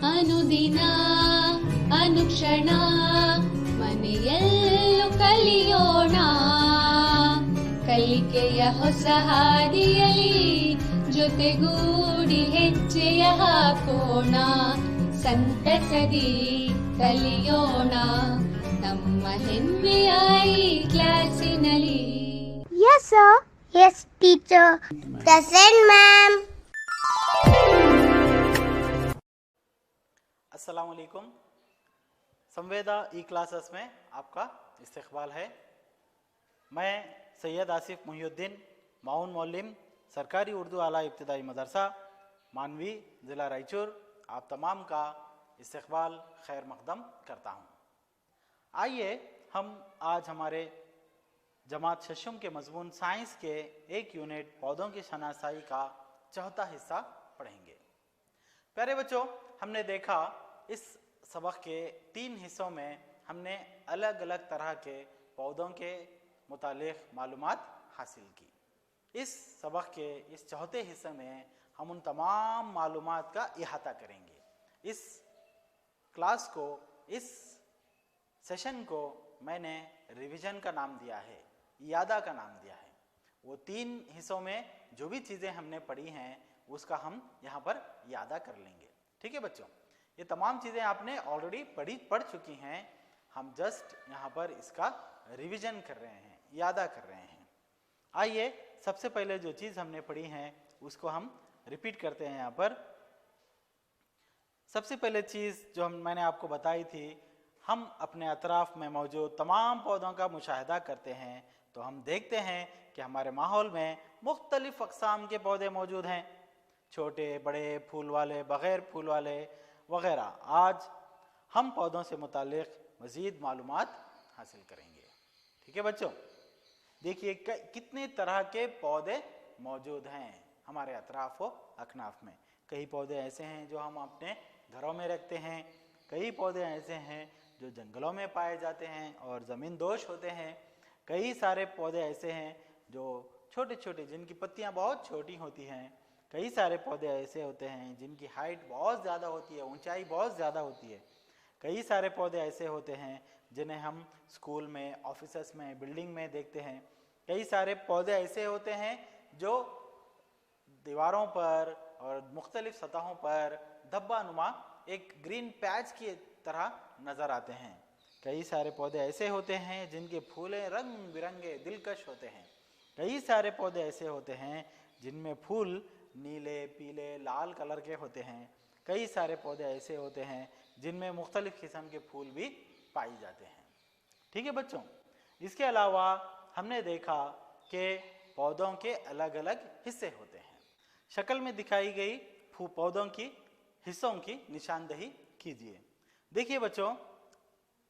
ಅನುದಿನ ಅನುಕ್ಷಣ ಮನೆಯಲ್ಲೂ ಕಲಿಯೋಣ ಕಲಿಕೆಯ ಹೊಸ ಹಾದಿಯಲಿ ಜೊತೆಗೂಡಿ ಹೆಜ್ಜೆಯ ಹಾಕೋಣ ಸಂತಸದಿ ಕಲಿಯೋಣ ನಮ್ಮ ಹೆಮ್ಮೆಯ ಈ ಕ್ಲಾಸಿನಲ್ಲಿ. Yes, sir. Yes, teacher. Present, ma'am. अस्सलाम वालेकुम। संवेदा ई क्लासेस में आपका इस्तकबाल है। मैं सैयद आसिफ मुहिउद्दीन माउन मौलिम सरकारी उर्दू आला इब्तिदाई मदरसा मानवी ज़िला रायचूर आप तमाम का इस्तकबाल खैर मकदम करता हूँ। आइए हम आज हमारे जमात शशुम के मजमून साइंस के एक यूनिट पौधों की शनासाई का चौथा हिस्सा पढ़ेंगे। प्यारे बच्चों, हमने देखा इस सबक के 3 हिस्सों में हमने अलग अलग तरह के पौधों के मुतालिक मालूमात हासिल की। इस सबक के इस चौथे हिस्से में हम उन तमाम मालूमात का इहाता करेंगे। इस क्लास को, इस सेशन को मैंने रिवीजन का नाम दिया है, यादा का नाम दिया है। वो 3 हिस्सों में जो भी चीज़ें हमने पढ़ी हैं उसका हम यहाँ पर यादा कर लेंगे। ठीक है बच्चों, ये तमाम चीज़ें आपने ऑलरेडी पढ़ चुकी हैं, हम जस्ट यहाँ पर इसका रिवीजन कर रहे हैं, यादा कर रहे हैं। आइए सबसे पहले जो चीज़ हमने पढ़ी है उसको हम रिपीट करते हैं यहाँ पर। सबसे पहले चीज़ जो मैंने आपको बताई थी, हम अपने अतराफ में मौजूद तमाम पौधों का मुशाहिदा करते हैं तो हम देखते हैं कि हमारे माहौल में मुख्तलिफ अक़साम के पौधे मौजूद हैं, छोटे बड़े, फूल वाले, बग़ैर फूल वाले वगैरह। आज हम पौधों से मुतालिक मज़ीद मालूमात हासिल करेंगे। ठीक है बच्चों, देखिए कितने तरह के पौधे मौजूद हैं हमारे अतराफ व अकनाफ में। कई पौधे ऐसे हैं जो हम अपने घरों में रखते हैं, कई पौधे ऐसे हैं जो जंगलों में पाए जाते हैं और ज़मीन दोश होते हैं, कई सारे पौधे ऐसे हैं जो छोटे छोटे जिनकी पत्तियां बहुत छोटी होती हैं, कई सारे पौधे ऐसे होते हैं जिनकी हाइट बहुत ज़्यादा होती है, ऊंचाई बहुत ज़्यादा होती है, कई सारे पौधे ऐसे होते हैं जिन्हें हम स्कूल में, ऑफिसेस में, बिल्डिंग में देखते हैं, कई सारे पौधे ऐसे होते हैं जो दीवारों पर और मुख्तलिफ सतहों पर धब्बा नुमा एक ग्रीन पैच की तरह नज़र आते हैं, कई सारे पौधे ऐसे होते हैं जिनके फूलें रंग बिरंगे दिलकश होते हैं, कई सारे पौधे ऐसे होते हैं जिनमें फूल नीले, पीले, लाल कलर के होते हैं, कई सारे पौधे ऐसे होते हैं जिनमें मुख्तलिफ किस्म के फूल भी पाए जाते हैं। ठीक है बच्चों, इसके अलावा हमने देखा कि पौधों के अलग अलग हिस्से होते हैं। शक्ल में दिखाई गई पौधों की हिस्सों की निशानदेही कीजिए। देखिए बच्चों,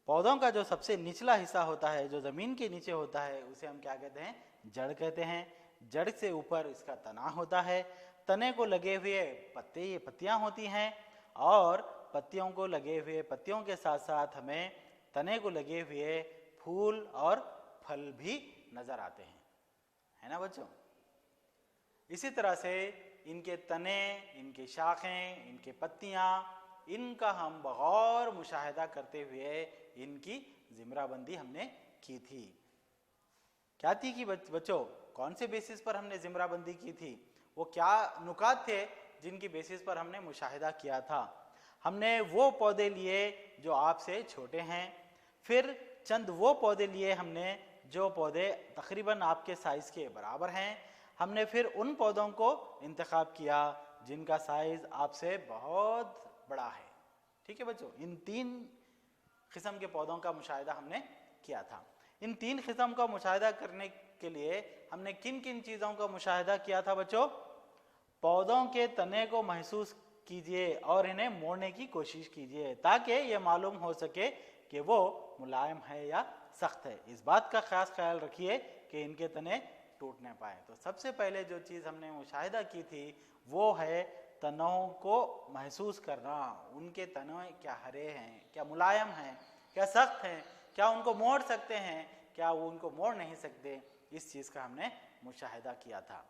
पौधों का जो सबसे निचला हिस्सा होता है, जो ज़मीन के नीचे होता है, उसे हम क्या कहते हैं? जड़ कहते हैं। जड़ से ऊपर इसका तना होता है, तने को लगे हुए पत्तियां होती हैं और पत्तियों को लगे हुए पत्तियों के साथ साथ हमें तने को लगे हुए फूल और फल भी नजर आते हैं, है ना बच्चों? इसी तरह से इनके तने, इनके शाखें, इनके पत्तियां, इनका हम बगौर मुशाहिदा करते हुए इनकी ज़िमराबंदी हमने की थी। क्या थी कि बच्चों, कौन से बेसिस पर हमने ज़िमराबंदी की थी? वो क्या नुकात थे जिनकी बेसिस पर हमने मुशाहिदा किया था? हमने वो पौधे लिए जो आपसे छोटे हैं, फिर चंद वो पौधे लिए हमने जो पौधे तकरीबन आपके साइज़ के बराबर हैं। हमने फिर उन पौधों को इंतखाब किया जिनका साइज़ आपसे बहुत बड़ा है। ठीक है बच्चों, इन 3 किस्म के पौधों का मुशाहिदा हमने किया था। इन 3 किस्म का मुशाहिदा करने के लिए हमने किन किन चीज़ों का मुशाहिदा किया था बच्चों? पौधों के तने को महसूस कीजिए और इन्हें मोड़ने की कोशिश कीजिए ताकि ये मालूम हो सके कि वो मुलायम है या सख्त है। इस बात का खास ख्याल रखिए कि इनके तने टूट न पाए। तो सबसे पहले जो चीज़ हमने मुशाहिदा की थी वो है तनों को महसूस करना। उनके तने क्या हरे हैं, क्या मुलायम हैं, क्या सख्त हैं, क्या उनको मोड़ सकते हैं, क्या वो उनको मोड़ नहीं सकते। इस चीज़ का हमने मुशाहिदा किया था।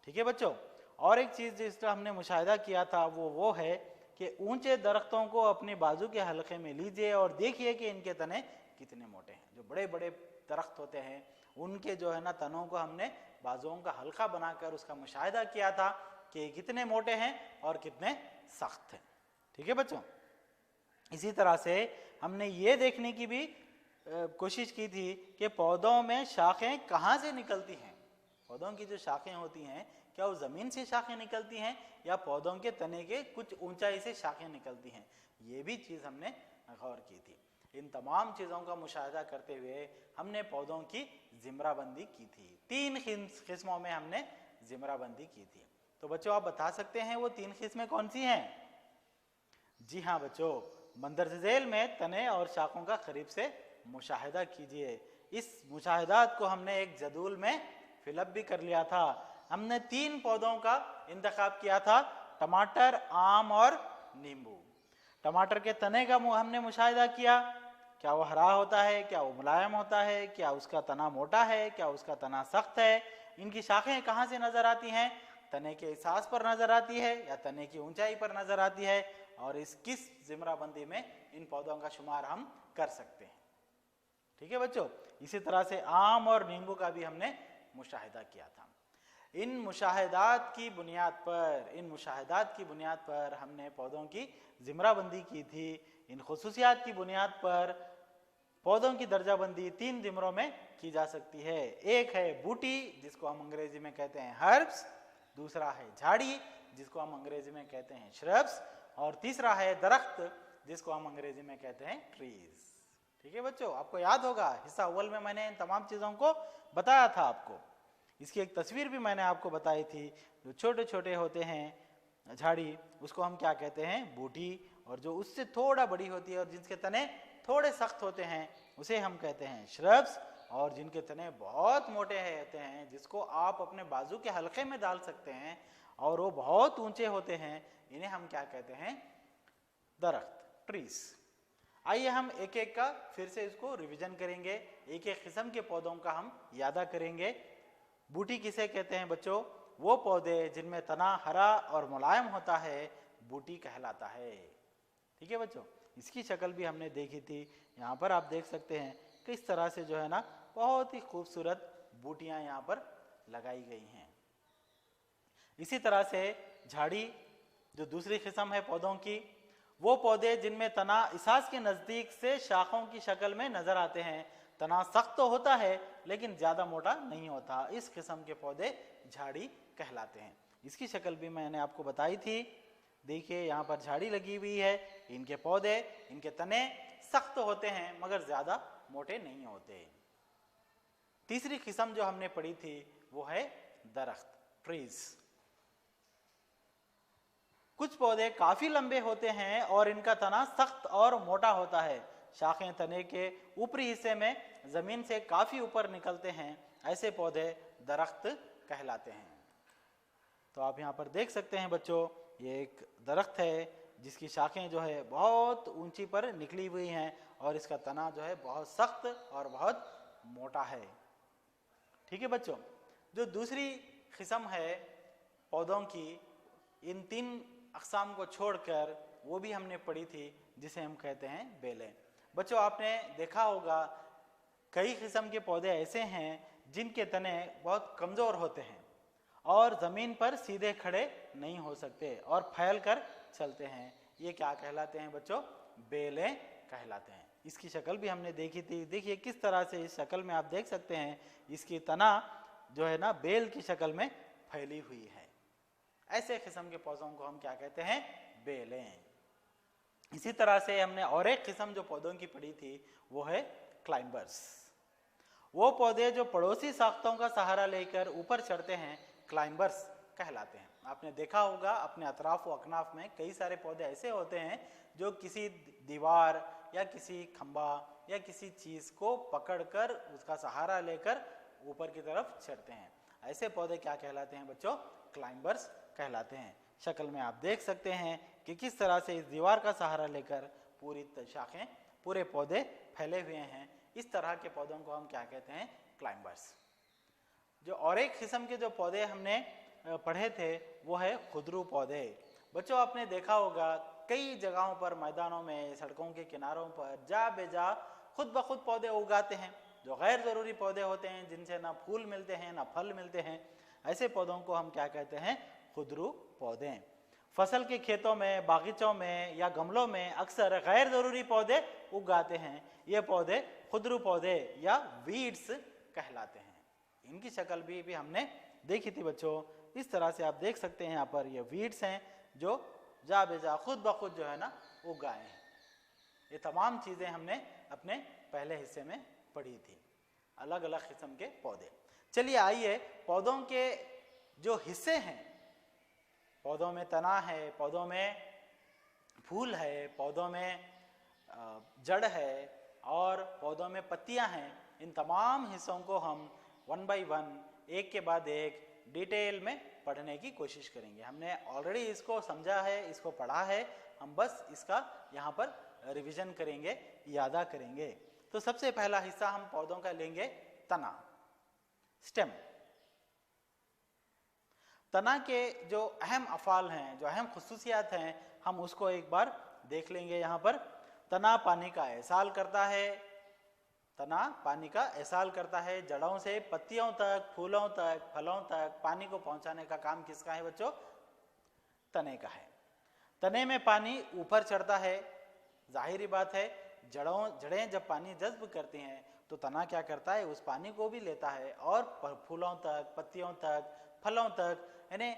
ठीक है बच्चों, और एक चीज़ जिसका हमने मुशाहिदा किया था वो है कि ऊंचे दरख्तों को अपने बाजू के हल्के में लीजिए और देखिए कि इनके तने कितने मोटे हैं। जो बड़े बड़े दरख्त होते हैं उनके जो है ना तनों को हमने बाजुओं का हल्का बनाकर उसका मुशाहिदा किया था कि कितने मोटे हैं और कितने सख्त हैं। ठीक है बच्चों, इसी तरह से हमने ये देखने की भी कोशिश की थी कि पौधों में शाखें कहाँ से निकलती हैं। पौधों की जो शाखें होती हैं क्या वो जमीन से शाखें निकलती हैं या पौधों के तने के कुछ ऊंचाई से शाखें निकलती हैं, ये भी चीज हमने गौर की थी। इन तमाम चीजों का मुशाहिदा करते हुए हमने पौधों की जिमराबंदी की थी। 3 किस्मों में हमने जिमराबंदी की थी। तो बच्चों आप बता सकते हैं वो 3 किस्में कौन सी हैं? जी हाँ बच्चों, मंदरजा झेल में तने और शाखों का करीब से मुशाहिदा कीजिए। इस मुशाहिदात को हमने एक जदूल में फिलअप भी कर लिया था। हमने 3 पौधों का इंतखाब किया था, टमाटर, आम और नींबू। टमाटर के तने का हमने मुशाहिदा किया, क्या वो हरा होता है, क्या वो मुलायम होता है, क्या उसका तना मोटा है, क्या उसका तना सख्त है, इनकी शाखें कहाँ से नजर आती हैं, तने के एहसास पर नजर आती है या तने की ऊंचाई पर नजर आती है, और इस किस जिमराबंदी में इन पौधों का शुमार हम कर सकते हैं। ठीक है बच्चों, इसी तरह से आम और नींबू का भी हमने मुशाहिदा किया था। इन मुशाहिदात की बुनियाद पर हमने पौधों की जिमराबंदी की थी। इन खुसूसियात की बुनियाद पर पौधों की दर्जाबंदी 3 जिमरों में की जा सकती है। एक है बूटी, जिसको हम अंग्रेजी में कहते हैं हर्ब्स, दूसरा है झाड़ी, जिसको हम अंग्रेजी में कहते हैं श्रब्स, और तीसरा है दरख्त, जिसको हम अंग्रेजी में कहते हैं ट्रीज। ठीक है बच्चों, आपको याद होगा हिस्सा अव्वल में मैंने इन तमाम चीजों को बताया था आपको। इसकी एक तस्वीर भी मैंने आपको बताई थी। जो छोटे छोटे होते हैं झाड़ी, उसको हम क्या कहते हैं? बूटी, और जो उससे थोड़ा बड़ी होती है और जिसके तने थोड़े सख्त होते हैं उसे हम कहते हैं श्रब्स, और जिनके तने बहुत मोटे होते हैं, जिसको आप अपने बाजू के हल्के में डाल सकते हैं और वो बहुत ऊंचे होते हैं, इन्हें हम क्या कहते हैं? दरख्त, ट्रीज। आइए हम एक एक का फिर से इसको रिवीजन करेंगे, एक एक किस्म के पौधों का हम यादा करेंगे। बूटी किसे कहते हैं बच्चों? वो पौधे जिनमें तना हरा और मुलायम होता है, बूटी कहलाता है। ठीक है बच्चों, इसकी शक्ल भी हमने देखी थी। यहाँ पर आप देख सकते हैं किस तरह से जो है ना बहुत ही खूबसूरत बूटियां यहाँ पर लगाई गई हैं। इसी तरह से झाड़ी जो दूसरी किस्म है पौधों की, वो पौधे जिनमें तना इसास के नजदीक से शाखों की शक्ल में नजर आते हैं। तना सख्त तो होता है लेकिन ज्यादा मोटा नहीं होता, इस किस्म के पौधे झाड़ी कहलाते हैं। इसकी शक्ल भी मैंने आपको बताई थी। देखिए यहाँ पर झाड़ी लगी हुई है, इनके पौधे, इनके तने सख्त होते हैं मगर ज्यादा मोटे नहीं होते। तीसरी किस्म जो हमने पढ़ी थी वो है दरख्त, ट्रीज। कुछ पौधे काफी लंबे होते हैं और इनका तना सख्त और मोटा होता है। शाखें तने के ऊपरी हिस्से में जमीन से काफी ऊपर निकलते हैं। ऐसे पौधे दरख्त कहलाते हैं। तो आप यहाँ पर देख सकते हैं बच्चों, ये एक दरख्त है जिसकी शाखें जो है बहुत ऊंची पर निकली हुई हैं और इसका तना जो है बहुत सख्त और बहुत मोटा है। ठीक है बच्चों, जो दूसरी किस्म है पौधों की, इन 3 अक़साम को छोड़कर वो भी हमने पढ़ी थी, जिसे हम कहते हैं बेलें। बच्चों आपने देखा होगा कई किस्म के पौधे ऐसे हैं जिनके तने बहुत कमजोर होते हैं और जमीन पर सीधे खड़े नहीं हो सकते और फैल कर चलते हैं। ये क्या कहलाते हैं बच्चों? बेलें कहलाते हैं। इसकी शक्ल भी हमने देखी थी। देखिए किस तरह से इस शक्ल में आप देख सकते हैं इसकी तना जो है ना बेल की शक्ल में फैली हुई है। ऐसे किस्म के पौधों को हम क्या कहते हैं? बेलें। इसी तरह से हमने और एक किस्म जो पौधों की पढ़ी थी वो है क्लाइंबर्स। वो पौधे जो पड़ोसी साख्तों का सहारा लेकर ऊपर चढ़ते हैं, क्लाइंबर्स कहलाते हैं। आपने देखा होगा अपने अतराफ व अकनाफ में कई सारे पौधे ऐसे होते हैं जो किसी दीवार या किसी खंबा या किसी चीज को पकड़कर उसका सहारा लेकर ऊपर की तरफ चढ़ते हैं। ऐसे पौधे क्या कहलाते हैं बच्चों? क्लाइंबर्स कहलाते हैं। शक्ल में आप देख सकते हैं कि किस तरह से इस दीवार का सहारा लेकर पूरी शाखें, पूरे पौधे फैले हुए हैं। इस तरह के पौधों को हम क्या कहते हैं? क्लाइंबर्स। जो और एक किस्म के जो पौधे हमने पढ़े थे वो है खुदरू पौधे। बच्चों आपने देखा होगा कई जगहों पर, मैदानों में, सड़कों के किनारों पर जा बेजा खुद ब खुद पौधे उगाते हैं जो गैर जरूरी पौधे होते हैं, जिनसे ना फूल मिलते हैं ना फल मिलते हैं। ऐसे पौधों को हम क्या कहते हैं? खुदरू पौधे। फसल के खेतों में, बागीचों में या गमलों में अक्सर गैर जरूरी पौधे उगाते हैं। ये पौधे खुदरू पौधे या वीड्स कहलाते हैं। इनकी शक्ल भी हमने देखी थी बच्चों। इस तरह से आप देख सकते हैं, यहाँ पर ये वीड्स हैं जो जा बेजा खुद ब खुद जो है ना उगाए हैं। ये तमाम चीजें हमने अपने पहले हिस्से में पढ़ी थी, अलग अलग किस्म के पौधे। चलिए आइए पौधों के जो हिस्से हैं, पौधों में तना है, पौधों में फूल है, पौधों में जड़ है और पौधों में पत्तियां हैं, इन तमाम हिस्सों को हम वन बाय वन, एक के बाद एक डिटेल में पढ़ने की कोशिश करेंगे। हमने ऑलरेडी इसको समझा है, इसको पढ़ा है, हम बस इसका यहाँ पर रिवीजन करेंगे, यादा करेंगे। तो सबसे पहला हिस्सा हम पौधों का लेंगे तना, स्टेम। तना के जो अहम अफ़ाल हैं, जो अहम खुसूसियात हैं, हम उसको एक बार देख लेंगे। यहाँ पर तना पानी का एहसाल करता है, तना पानी का एहसाल करता है। जड़ों से पत्तियों तक, फूलों तक, फलों तक पानी को पहुंचाने का काम किसका है बच्चों? तने का है। तने में पानी ऊपर चढ़ता है, जाहिर बात है जड़ें जब पानी जज्ब करती हैं तो तना क्या करता है? उस पानी को भी लेता है और फूलों तक, पत्तियों तक, फलों तक, यानी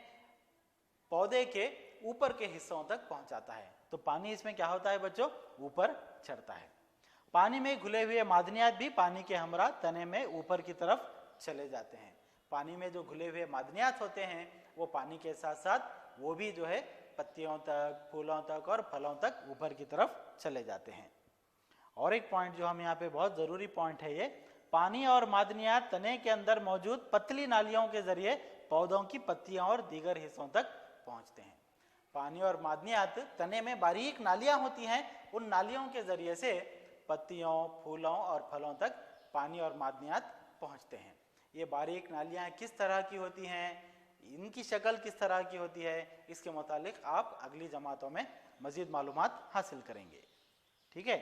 पौधे के ऊपर के हिस्सों तक पहुंचाता है। तो पानी इसमें क्या होता है बच्चों? ऊपर चढ़ता है। पानी में घुले हुए मादनियात भी पानी के हमरा तने में ऊपर की तरफ चले जाते हैं। पानी में जो घुले हुए मादनियात होते हैं वो पानी के साथ साथ वो भी जो है पत्तियों तक, फूलों तक और फलों तक ऊपर की तरफ चले जाते हैं। और एक पॉइंट जो हम यहाँ पे बहुत ज़रूरी पॉइंट है, ये पानी और मादनियात तने के अंदर मौजूद पतली नालियों के जरिए पौधों की पत्तियों और दीगर हिस्सों तक पहुँचते हैं। पानी और मादनियात तने में बारीक नालियाँ होती हैं, उन नालियों के जरिए से पत्तियों, फूलों और फलों तक पानी और मादनियात पहुँचते हैं। ये बारीक नालियाँ किस तरह की होती हैं, इनकी शक्ल किस तरह की होती है, इसके मुतालिक आप अगली जमातों में मज़ीद मालूमात हासिल करेंगे। ठीक है,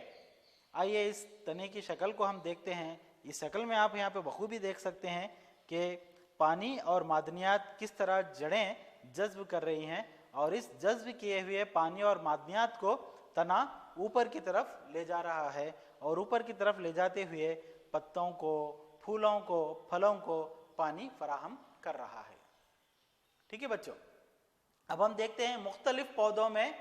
आइए इस तने की शक्ल को हम देखते हैं। इस शक्ल में आप यहाँ पे बखूबी देख सकते हैं कि पानी और मादनियात किस तरह जड़ें जज्ब कर रही हैं और इस जज्ब किए हुए पानी और मादनियात को तना ऊपर की तरफ ले जा रहा है और ऊपर की तरफ ले जाते हुए पत्तों को, फूलों को, फलों को पानी फराहम कर रहा है। ठीक है बच्चों, अब हम देखते हैं मुख्तलिफ पौधों में,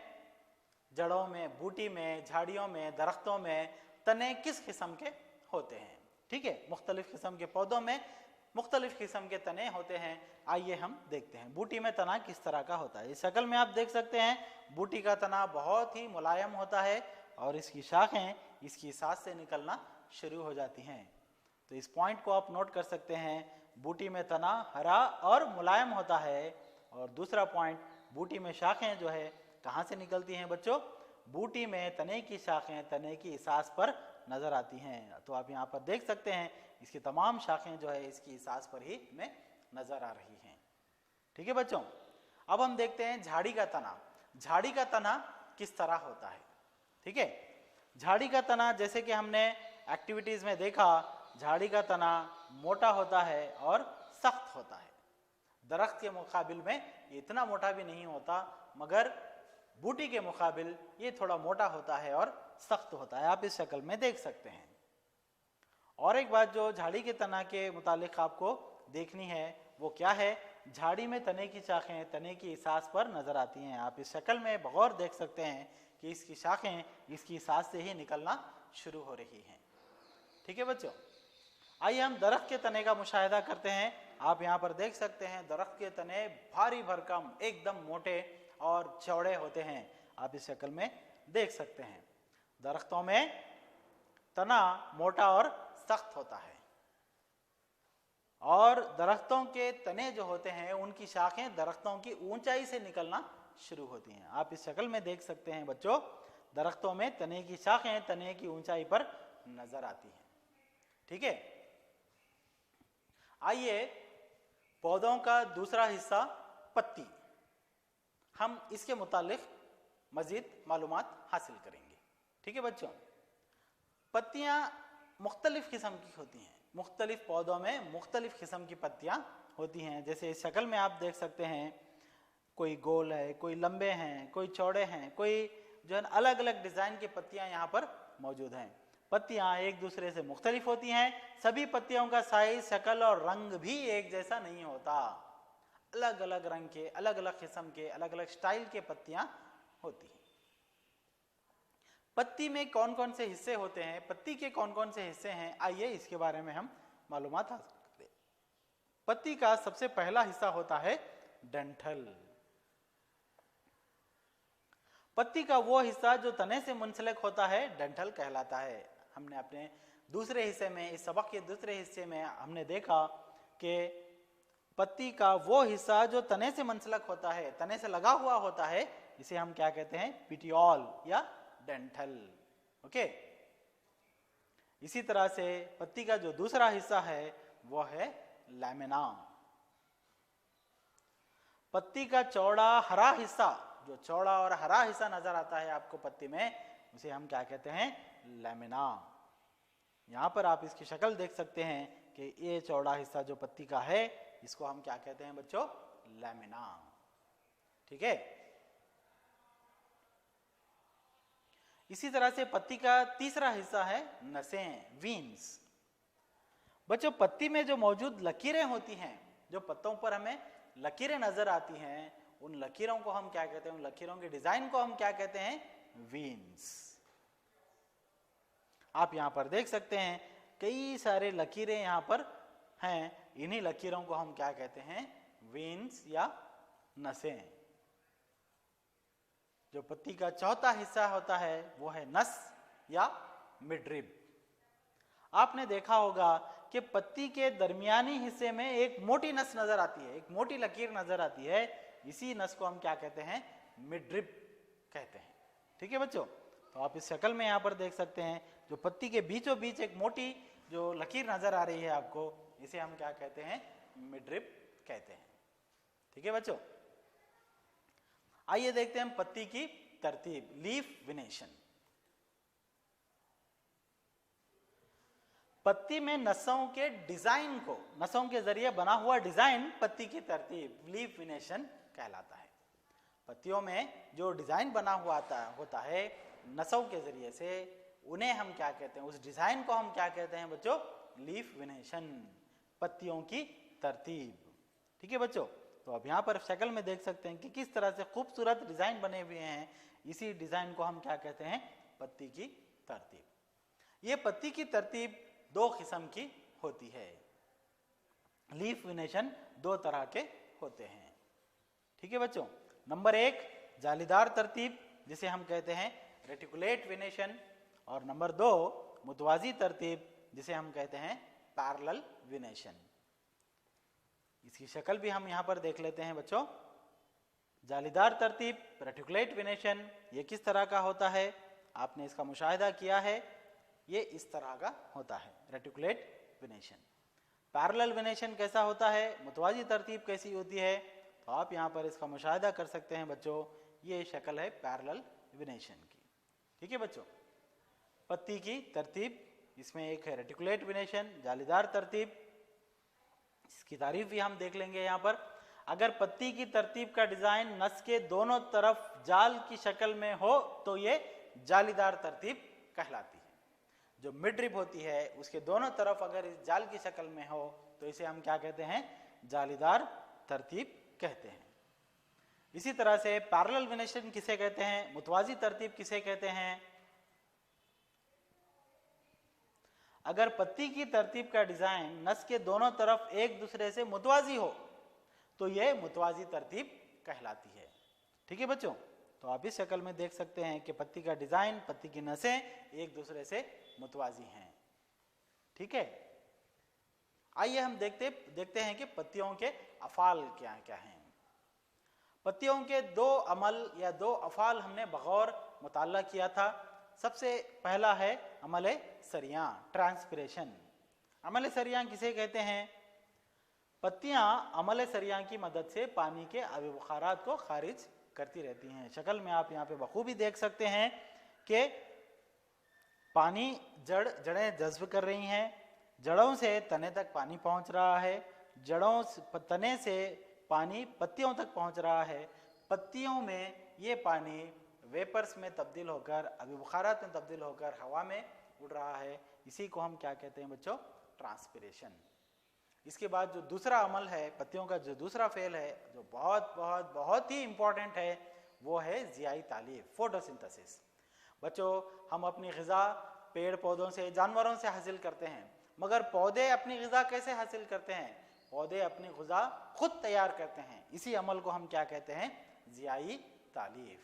जड़ों में, बूटी में, झाड़ियों में, दरख्तों में तने किस किस्म के होते हैं। ठीक है, मुख्तलिफ किस्म के पौधों में मुख्तलिफ किस्म के तने होते हैं। आइए हम देखते हैं बूटी में तना किस तरह का होता है। इस शक्ल में आप देख सकते हैं बूटी का तना बहुत ही मुलायम होता है और इसकी शाखें इसकी सांस से निकलना शुरू हो जाती हैं। तो इस पॉइंट को आप नोट कर सकते हैं, बूटी में तना हरा और मुलायम होता है। और दूसरा पॉइंट, बूटी में शाखें जो है कहाँ से निकलती हैं बच्चों? बूटी में तने की शाखें तने की सांस पर नजर आती हैं। तो आप यहाँ पर देख सकते हैं इसकी तमाम शाखें जो है इसकी सांस पर ही में नजर आ रही हैं। ठीक है बच्चों, अब हम देखते हैं झाड़ी का तना। झाड़ी का तना किस तरह होता है। ठीक है, झाड़ी का तना जैसे कि हमने एक्टिविटीज में देखा, झाड़ी का तना मोटा होता है और सख्त होता है। दरख्त के मुकाबिल में ये इतना मोटा भी नहीं होता, मगर बूटी के मुकाबिल ये थोड़ा मोटा होता है और सख्त होता है। आप इस शक्ल में देख सकते हैं। और एक बात जो झाड़ी के तना के मुतालिक आपको देखनी है वो क्या है? झाड़ी में तने की शाखें तने की सांस पर नजर आती हैं। आप इस शक्ल में बगौर देख सकते हैं कि इसकी शाखें इसकी सांस से ही निकलना शुरू हो रही हैं। ठीक है बच्चों, आइए हम दरख्त के तने का मुशाहिदा करते हैं। आप यहाँ पर देख सकते हैं दरख्त के तने भारी भरकम एकदम मोटे और चौड़े होते हैं। आप इस शक्ल में देख सकते हैं दरख्तों में तना मोटा और सख्त होता है और दरख्तों के तने जो होते हैं उनकी शाखें दरख्तों की ऊंचाई से निकलना शुरू होती हैं। आप इस शक्ल में देख सकते हैं बच्चों, दरख्तों में तने की शाखें तने की ऊंचाई पर नजर आती हैं। ठीक है, आइए पौधों का दूसरा हिस्सा पत्ती। हम इसके मुतालिक मजीद मालूमात हासिल करेंगे। ठीक है बच्चों, पत्तियां मुख्तलिफ किस्म की होती हैं, मुख्तलिफ पौधों में मुख्तलिफ किस्म की पत्तियां होती हैं। जैसे इस शक्ल में आप देख सकते हैं, कोई गोल है, कोई लंबे हैं, कोई चौड़े हैं, कोई जो है अलग अलग डिजाइन की पत्तियां यहाँ पर मौजूद हैं। पत्तियां एक दूसरे से मुख्तलिफ होती हैं। सभी पत्तियों का साइज, शक्ल और रंग भी एक जैसा नहीं होता। अलग अलग रंग के, अलग अलग किस्म के, अलग अलग स्टाइल के पत्तियां होती हैं। पत्ती में कौन कौन से हिस्से होते हैं, पत्ती के कौन कौन से हिस्से हैं, आइए इसके बारे में हम मालूमात हासिल करें। पत्ती का सबसे पहला हिस्सा होता है डंठल। पत्ती का वो हिस्सा जो तने से मुंसलिक होता है डंठल कहलाता है। हमने अपने दूसरे हिस्से में, इस सबक के दूसरे हिस्से में हमने देखा कि पत्ती का वो हिस्सा जो तने से मुंसलिक होता है, तने से लगा हुआ होता है, इसे हम क्या कहते हैं, पिटियोल या डंठल। ओके, इसी तरह से पत्ती का जो दूसरा हिस्सा है वो है लैमिना। पत्ती का चौड़ा हरा हिस्सा, जो चौड़ा और हरा हिस्सा नजर आता है आपको पत्ती में, उसे हम क्या कहते हैं, लैमिना। यहां पर आप इसकी शक्ल देख सकते हैं कि ये चौड़ा हिस्सा जो पत्ती का है, इसको हम क्या कहते हैं बच्चों, लैमिना। ठीक है, इसी तरह से पत्ती का तीसरा हिस्सा है नसें, वीन्स। बच्चों, पत्ती में जो मौजूद लकीरें होती हैं, जो पत्तों पर हमें लकीरें नजर आती हैं, उन लकीरों को हम क्या कहते हैं, उन लकीरों के डिजाइन को हम क्या कहते हैं, वीन्स। आप यहां पर देख सकते हैं कई सारे लकीरें यहां पर हैं। इन्हीं लकीरों को हम क्या कहते हैं, वीन्स या नसें। जो पत्ती का चौथा हिस्सा होता है वो है नस या मिडरिब। आपने देखा होगा कि पत्ती के दरमियानी हिस्से में एक मोटी नस नजर आती है, एक मोटी लकीर नजर आती है। इसी नस को हम क्या कहते हैं, मिडरिब कहते हैं। ठीक है बच्चों, तो आप इस शक्ल में यहां पर देख सकते हैं, जो पत्ती के बीचों बीच एक मोटी जो लकीर नजर आ रही है आपको, इसे हम क्या कहते हैं, मिडरिब कहते हैं। ठीक है बच्चों, आइए देखते हैं पत्ती की तरतीब, लीफ विनेशन। पत्ती में नसों के डिजाइन को, नसों के जरिए बना हुआ डिजाइन पत्ती की तरतीब, लीफ विनेशन कहलाता है। पत्तियों में जो डिजाइन बना हुआ होता है नसों के जरिए से, उन्हें हम क्या कहते हैं, उस डिजाइन को हम क्या कहते हैं बच्चों, लीफ विनेशन, पत्तियों की तरतीब। ठीक है बच्चों, तो अब यहाँ पर शक्ल में देख सकते हैं कि किस तरह से खूबसूरत डिजाइन बने हुए हैं। इसी डिजाइन को हम क्या कहते हैं, पत्ती की तरतीब। ये पत्ती की तरतीब दो किस्म की होती है। लीफ विनेशन दो तरह के होते हैं। ठीक है बच्चों, नंबर एक जालीदार तरतीब, जिसे हम कहते हैं रेटिकुलेट विनेशन, और नंबर दो मुतवाजी तरतीब, जिसे हम कहते हैं पैरेलल विनेशन। इसकी शक्ल भी हम यहां पर देख लेते हैं बच्चों। जालीदार तरतीब, रेटिकुलेट विनेशन, ये किस तरह का होता है, आपने इसका मुशाहिदा किया है, ये इस तरह का होता है, रेटिकुलेट विनेशन। पैरेलल विनेशन कैसा होता है, मुतवाजी तरतीब कैसी होती है, तो आप यहां पर इसका मुशाहिदा कर सकते हैं बच्चों। ये शक्ल है पैरेलल विनेशन की। ठीक है बच्चों, पत्ती की तरतीब, इसमें एक है रेटिकुलेट विनेशन, जालीदार तरतीब। इसकी तारीफ भी हम देख लेंगे यहाँ पर। अगर पत्ती की तरतीब का डिजाइन नस के दोनों तरफ जाल की शक्ल में हो तो ये जालीदार तरतीब कहलाती है। जो मिडरिब होती है उसके दोनों तरफ अगर इस जाल की शक्ल में हो तो इसे हम क्या कहते हैं, जालीदार तरतीब कहते हैं। इसी तरह से पैरेलल विनेशन किसे कहते हैं, मुतवाजी तरतीब किसे कहते हैं। अगर पत्ती की तरतीब का डिजाइन नस के दोनों तरफ एक दूसरे से मुतवाजी हो तो यह मुतवाजी तरतीब कहलाती है। ठीक है बच्चों, तो आप इस शक्ल में देख सकते हैं कि पत्ती का डिजाइन, पत्ती की नसें एक दूसरे से मुतवाजी हैं। ठीक है, आइए हम देखते हैं कि पत्तियों के अफाल क्या क्या हैं। पत्तियों के दो अमल या दो अफाल हमने बगौर मुताल्ला किया था। सबसे पहला है अमल सरियां, ट्रांसपिरेशन। अमल सरियां किसे कहते हैं, पत्तियां अमल सरियां की मदद से पानी के आबी बुखारात को खारिज करती रहती हैं। शक्ल में आप यहाँ पे बखूबी देख सकते हैं कि पानी जड़ें जज्ब कर रही हैं, जड़ों से तने तक पानी पहुंच रहा है, तने से पानी पत्तियों तक पहुंच रहा है, पत्तियों में ये पानी वेपर्स में तब्दील होकर अभिबुखारात में तब्दील होकर हवा में उड़ रहा है। इसी को हम क्या कहते हैं बच्चों? ट्रांसपिरेशन। इसके बाद जो दूसरा अमल है, पत्तियों का जो दूसरा फेल है, जो बहुत बहुत बहुत ही इंपॉर्टेंट है, वो है ज़ियाई तालीफ, फोटोसिंथेसिस। बच्चों, हम अपनी ग़िज़ा पेड़ पौधों से, जानवरों से हासिल करते हैं, मगर पौधे अपनी ग़िज़ा कैसे हासिल करते हैं? पौधे अपनी ग़िज़ा खुद तैयार करते हैं। इसी अमल को हम क्या कहते हैं? ज़ियाई तालीफ।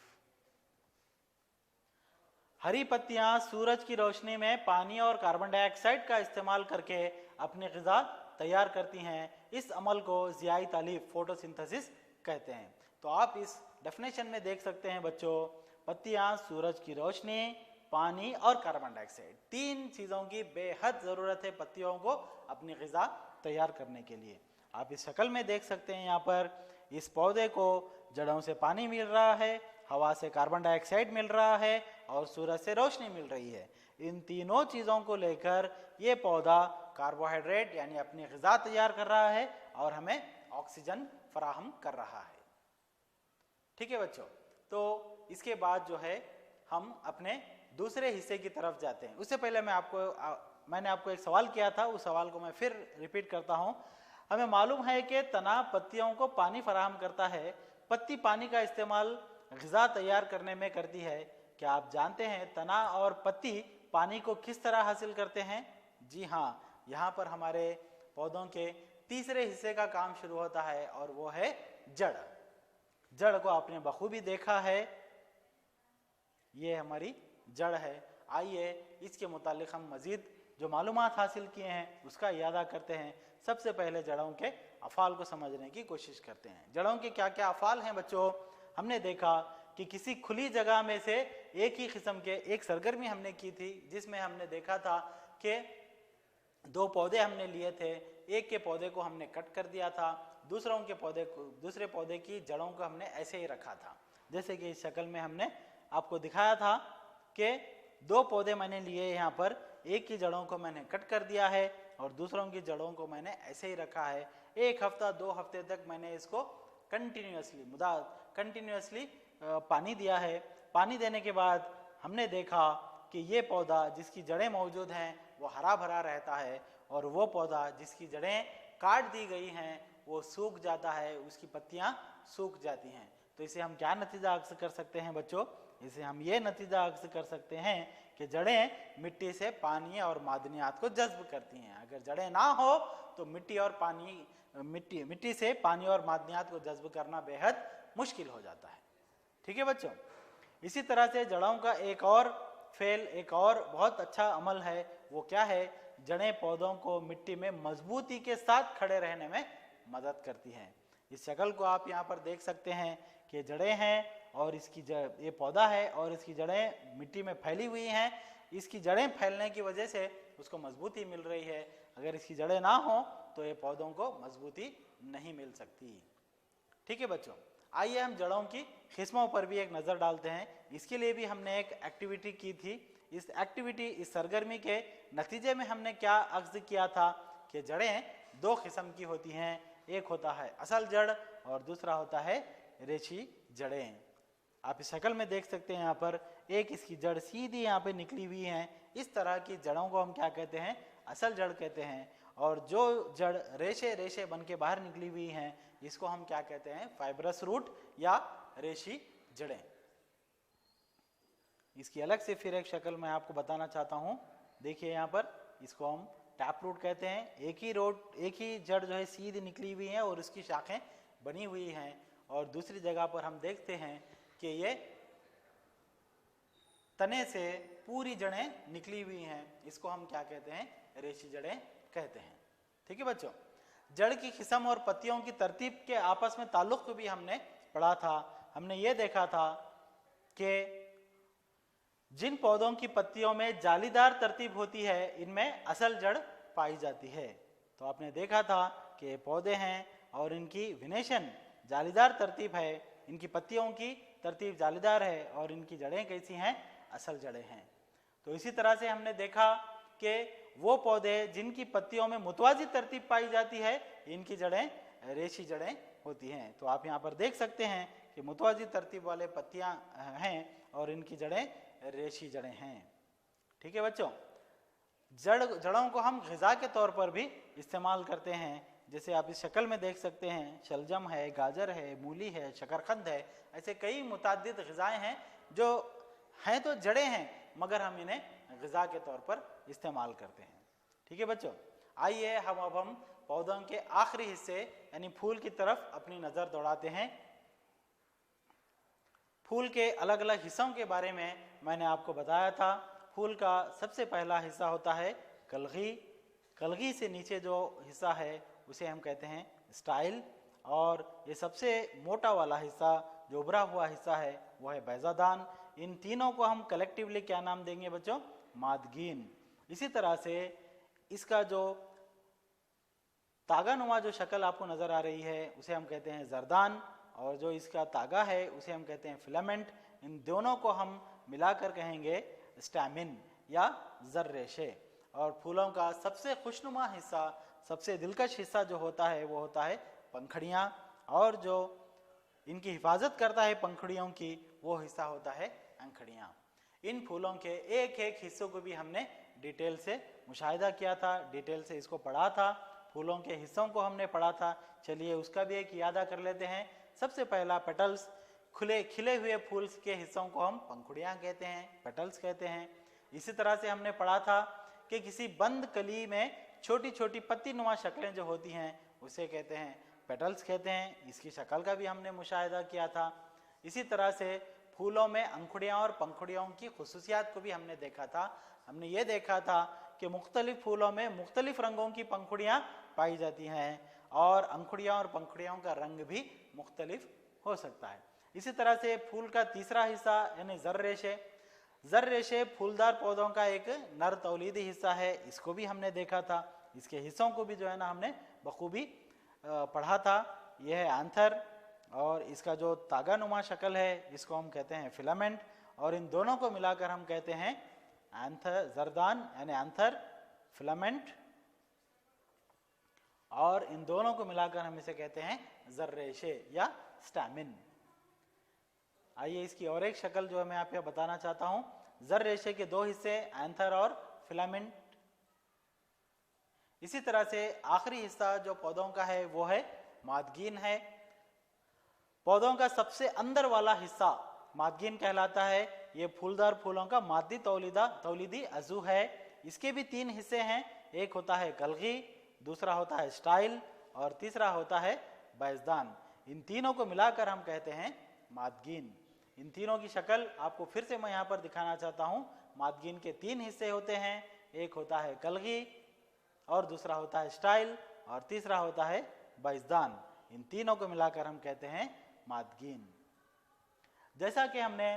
हरी पत्तियां सूरज की रोशनी में पानी और कार्बन डाइऑक्साइड का इस्तेमाल करके अपनी ग़िज़ा तैयार करती हैं। इस अमल को ज़ियाई तालीफ, फोटोसिंथेसिस कहते हैं। तो आप इस डेफिनेशन में देख सकते हैं बच्चों, पत्तियां सूरज की रोशनी, पानी और कार्बन डाइऑक्साइड, 3 चीज़ों की बेहद ज़रूरत है पत्तियों को अपनी ग़िज़ा तैयार करने के लिए। आप इस शक्ल में देख सकते हैं, यहाँ पर इस पौधे को जड़ों से पानी मिल रहा है, हवा से कार्बन डाइऑक्साइड मिल रहा है और सूरज से रोशनी मिल रही है। इन तीनों चीज़ों को लेकर ये पौधा कार्बोहाइड्रेट यानी अपनी ग़िज़ा तैयार कर रहा है और हमें ऑक्सीजन फराहम कर रहा है। ठीक है बच्चों, तो इसके बाद जो है हम अपने दूसरे हिस्से की तरफ जाते हैं। उससे पहले मैंने आपको एक सवाल किया था, उस सवाल को मैं फिर रिपीट करता हूँ। हमें मालूम है कि तना पत्तियों को पानी फराहम करता है, पत्ती पानी का इस्तेमाल ग़िज़ा तैयार करने में करती है। क्या आप जानते हैं तना और पत्ती पानी को किस तरह हासिल करते हैं? जी हाँ, यहाँ पर हमारे पौधों के तीसरे हिस्से का काम शुरू होता है और वो है जड़। जड़ को आपने बखूबी देखा है, ये हमारी जड़ है। आइए इसके मुतालिक हम मज़ीद जो मालूमात हासिल किए हैं उसका इयादा करते हैं। सबसे पहले जड़ों के अफ़ाल को समझने की कोशिश करते हैं। जड़ों के क्या क्या अफ़ाल हैं बच्चों? हमने देखा कि किसी खुली जगह में से एक ही किस्म के एक सरगर्मी हमने की थी, जिसमें हमने देखा था कि 2 पौधे हमने लिए थे, एक के पौधे को हमने कट कर दिया था, दूसरे पौधे की जड़ों को हमने ऐसे ही रखा था। जैसे कि इस शक्ल में हमने आपको दिखाया था कि 2 पौधे मैंने लिए यहाँ पर, एक की जड़ों को मैंने कट कर दिया है और दूसरों की जड़ों को मैंने ऐसे ही रखा है। 1 हफ्ता 2 हफ्ते तक मैंने इसको कंटिन्यूसली पानी दिया है। पानी देने के बाद हमने देखा कि ये पौधा जिसकी जड़ें मौजूद हैं वो हरा भरा रहता है और वो पौधा जिसकी जड़ें काट दी गई हैं वो सूख जाता है, उसकी पत्तियां सूख जाती हैं। तो इसे हम क्या नतीजा अक्स कर सकते हैं बच्चों? इसे हम ये नतीजा अक्स कर सकते हैं कि जड़ें मिट्टी से पानी और मादनियात को जज्ब करती हैं। अगर जड़ें ना हो तो मिट्टी से पानी और मादनियात को जज्ब करना बेहद मुश्किल हो जाता है। ठीक है बच्चों, इसी तरह से जड़ों का एक और बहुत अच्छा अमल है। वो क्या है? जड़ें पौधों को मिट्टी में मजबूती के साथ खड़े रहने में मदद करती हैं। इस शक्ल को आप यहाँ पर देख सकते हैं कि जड़ें हैं और ये पौधा है और इसकी जड़ें मिट्टी में फैली हुई हैं। इसकी जड़ें फैलने की वजह से उसको मजबूती मिल रही है। अगर इसकी जड़ें ना हो तो ये पौधों को मजबूती नहीं मिल सकती। ठीक है बच्चों, आइए हम जड़ों की किस्मों पर भी एक नज़र डालते हैं। इसके लिए भी हमने एक एक्टिविटी की थी। इस सरगर्मी के नतीजे में हमने क्या अक्स किया था कि जड़ें 2 किस्म की होती हैं, एक होता है असल जड़ और दूसरा होता है रेशी जड़ें। आप इस शक्ल में देख सकते हैं, यहाँ पर एक इसकी जड़ सीधी यहाँ पे निकली हुई है। इस तरह की जड़ों को हम क्या कहते हैं? असल जड़ कहते हैं। और जो जड़ रेशे बन के बाहर निकली हुई हैं इसको हम क्या कहते हैं? फाइब्रस रूट या रेशी जड़ें। इसकी अलग से फिर एक शक्ल मैं आपको बताना चाहता हूँ। देखिए यहाँ पर इसको हम टैप रूट कहते हैं। एक ही जड़ जो है सीधी निकली हुई है और उसकी शाखें बनी हुई हैं। और दूसरी जगह पर हम देखते हैं कि ये तने से पूरी जड़ें निकली हुई हैं। इसको हम क्या कहते हैं? रेशी जड़ें कहते हैं। ठीक है बच्चों, जड़ की किस्म और पत्तियों की तरतीब के आपस में ताल्लुक को भी हमने पढ़ा था। हमने ये देखा था कि जिन पौधों की पत्तियों में जालीदार तरतीब होती है इनमें असल जड़ पाई जाती है। तो आपने देखा था कि पौधे हैं और इनकी विनेशन जालीदार तरतीब है इनकी पत्तियों की तरतीब जालीदार है और इनकी जड़ें कैसी हैं, असल जड़ें हैं। तो इसी तरह से हमने देखा कि वो पौधे जिनकी पत्तियों में मुतवाज़ी तरतीब पाई जाती है, इनकी जड़ें रेशी जड़ें होती हैं। तो आप यहाँ पर देख सकते हैं कि मुतवाज़ी तरतीब वाले पत्तियाँ हैं और इनकी जड़ें रेशी जड़ें हैं। ठीक है बच्चों, जड़ों को हम ग़िज़ा के तौर पर भी इस्तेमाल करते हैं। जैसे आप इस शक्ल में देख सकते हैं, शलजम है, गाजर है, मूली है, शकरकंद है, ऐसे कई मुतअद्दिद ग़िज़ाएँ हैं जो हैं तो जड़ें हैं मगर हम इन्हें ग़िज़ा के तौर पर इस्तेमाल करते हैं। ठीक है बच्चों, आइए हम पौधों के आखिरी हिस्से यानी फूल की तरफ अपनी नज़र दौड़ाते हैं। फूल के अलग अलग हिस्सों के बारे में मैंने आपको बताया था। फूल का सबसे पहला हिस्सा होता है कलगी। कलगी से नीचे जो हिस्सा है उसे हम कहते हैं स्टाइल, और ये सबसे मोटा वाला हिस्सा जो उभरा हुआ हिस्सा है वो है बैजादान। इन तीनों को हम कलेक्टिवली क्या नाम देंगे बच्चों, मादगीन। इसी तरह से इसका जो तागानुमा जो शक्ल आपको नज़र आ रही है उसे हम कहते हैं जरदान, और जो इसका तागा है उसे हम कहते हैं फिलामेंट। इन दोनों को हम मिलाकर कहेंगे स्टैमिन या जर्रेशे। और फूलों का सबसे खुशनुमा हिस्सा, सबसे दिलकश हिस्सा जो होता है वो होता है पंखुड़ियाँ, और जो इनकी हिफाजत करता है पंखुड़ियों की वो हिस्सा होता है अंखड़ियाँ। इन फूलों के एक एक हिस्सों को भी हमने डिटेल से मुशाहिदा किया था, डिटेल से इसको पढ़ा था। फूलों के हिस्सों को हमने पढ़ा था, चलिए उसका भी एक यादा कर लेते हैं। सबसे पहला पेटल्स, खिले हुए फूल के हिस्सों को हम पंखुड़ियाँ कहते हैं, पेटल्स कहते हैं। इसी तरह से हमने पढ़ा था कि किसी बंद कली में छोटी छोटी पत्ती नुमा शक्लें जो होती हैं उसे कहते हैं पेटल्स कहते हैं। इसकी शक्ल का भी हमने मुशाहिदा किया था। इसी तरह से फूलों में अंखुड़ियाँ और पंखुड़ियों की खुसूसियात को भी हमने देखा था। हमने ये देखा था कि मुख्तलिफ फूलों में मुख्तलिफ रंगों की पंखुड़ियाँ पाई जाती हैं और अंखुड़ियाँ और पंखुड़ियों का रंग भी मुख्तलिफ हो सकता है। इसी तरह से फूल का तीसरा हिस्सा यानी जर्रेशे, जर्रेशे फूलदार पौधों का एक नर तौलीदी हिस्सा है, इसको भी हमने देखा था। इसके हिस्सों को भी जो है ना हमने बखूबी पढ़ा था। यह है एंथर, और इसका जो तागानुमा शक्ल है इसको हम कहते हैं फिलामेंट, और इन दोनों को मिलाकर हम कहते हैं एंथर जरदान यानी एंथर फिलामेंट, और इन दोनों को मिलाकर हम इसे कहते हैं जर्रेशे या स्टैमिन। आइए इसकी और एक शक्ल जो है मैं आपको बताना चाहता हूं। जर्रेशे के दो हिस्से एंथर और फिलामेंट। इसी तरह से आखिरी हिस्सा जो पौधों का है वो है मादगीन है। पौधों का सबसे अंदर वाला हिस्सा मादगीन कहलाता है। ये फूलदार फूलों का मादी तौलीदी अज़ू है। इसके भी तीन हिस्से हैं, एक होता है कलगी, दूसरा होता है स्टाइल और तीसरा होता है बैजदान। इन तीनों को मिलाकर हम कहते हैं मादगीन। इन तीनों की शक्ल आपको फिर से मैं यहाँ पर दिखाना चाहता हूँ। मादगीन के तीन हिस्से होते हैं, एक होता है कलगी और दूसरा होता है स्टाइल और तीसरा होता है बैजदान। इन तीनों को मिलाकर हम कहते हैं मादगीन। जैसा कि हमने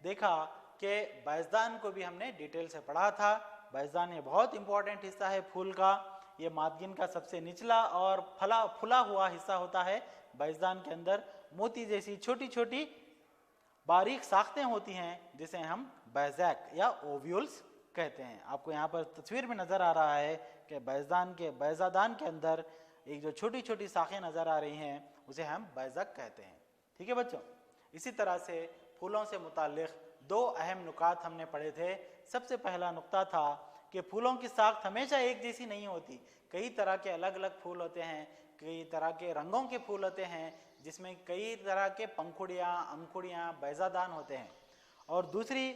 देखा कि बैजदान को भी हमने डिटेल से पढ़ा था। बैजदान ये बहुत इंपॉर्टेंट हिस्सा है फूल का। ये मादगीन का सबसे निचला और फुला हुआ हिस्सा होता है। बैजदान के अंदर मोती जैसी छोटी छोटी बारीक साख्तें होती हैं जिसे हम बैजैक या ओव्यूल्स कहते हैं। आपको यहाँ पर तस्वीर में नजर आ रहा है कि बैजादान के अंदर एक जो छोटी छोटी शाखें नजर आ रही हैं उसे हम बैजक कहते हैं। ठीक है बच्चों, इसी तरह से फूलों से मुताल्लिक दो अहम नुकात हमने पढ़े थे। सबसे पहला नुक्ता था कि फूलों की साख्त हमेशा एक जैसी नहीं होती। कई तरह के अलग अलग फूल होते हैं, कई तरह के रंगों के फूल होते हैं जिसमें कई तरह के पंखुड़ियाँ, अंकुड़ियाँ, बैजादान होते हैं। और दूसरी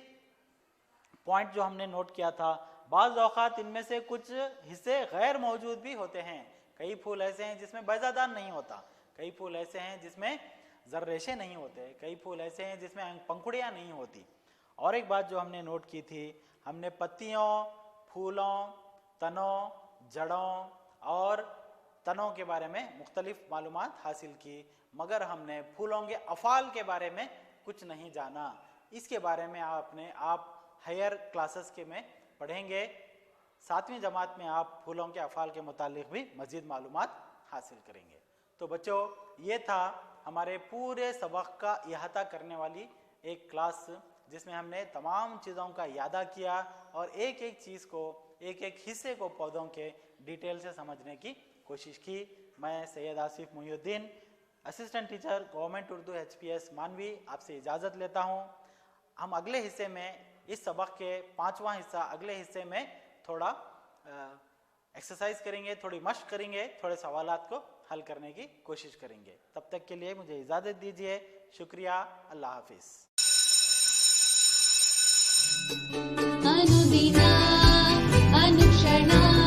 पॉइंट जो हमने नोट किया था, बाज़ औक़ात इनमें से कुछ हिस्से गैर मौजूद भी होते हैं। कई फूल ऐसे हैं जिसमें बैजादान नहीं होता, कई फूल ऐसे हैं जिसमें जर्रेशे नहीं होते, कई फूल ऐसे हैं जिसमें पंखुड़ियाँ नहीं होती। और एक बात जो हमने नोट की थी, हमने पत्तियों, फूलों, तनों, जड़ों और तनों के बारे में मुख्तलिफ मालूमात हासिल की, मगर हमने फूलों के अफ़ाल के बारे में कुछ नहीं जाना। इसके बारे में आप हायर क्लासेस के में पढ़ेंगे। 7वीं जमात में आप फूलों के अफ़ाल के मुतालिक भी मज़ीद मालूमात हासिल करेंगे। तो बच्चों, ये था हमारे पूरे सबक का इहाता करने वाली एक क्लास, जिसमें हमने तमाम चीज़ों का यादा किया और एक एक चीज़ को, एक एक हिस्से को पौधों के डिटेल से समझने की कोशिश की। मैं Syed Asif Mohiuddin, assistant teacher government Urdu HPS मानवी, आपसे इजाज़त लेता हूँ। हम अगले हिस्से में, इस सबक के 5वां हिस्सा, अगले हिस्से में थोड़ा एक्सरसाइज करेंगे, थोड़ी मश्क करेंगे, थोड़े सवालात को हल करने की कोशिश करेंगे। तब तक के लिए मुझे इजाज़त दीजिए। शुक्रिया। अल्लाह हाफिज़। अनुदिना अनुक्षणा